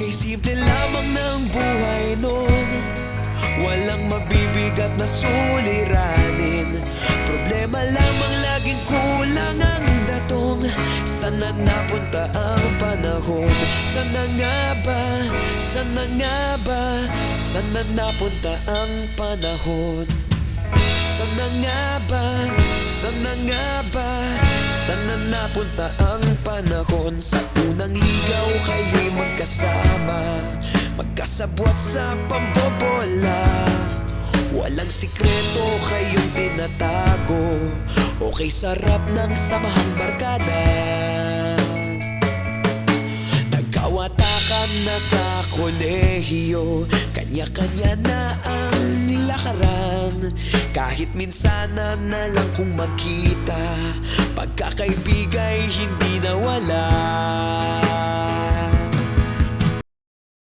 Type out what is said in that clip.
Kay simple lamang ng buhay nun, walang mabibigat na suliranin. Problema lamang laging kulang ang datong. Sana napunta ang panahon? Sana nga ba? Sana nga ba? Sana napunta ang panahon? Sana nga ba? Sana nga ba? Sana napunta ang panahon? Sa unang ligaw kayo'y magkasama, magkasabwat sa pambobola. Walang sikreto kayong tinatago, okay sarap ng samahang barkada. Nagkawatakan na sa kolehiyo, kanya-kanya na ang lakaran. Kahit minsan na lang kung magkita, pagkakaibigay hindi nawala.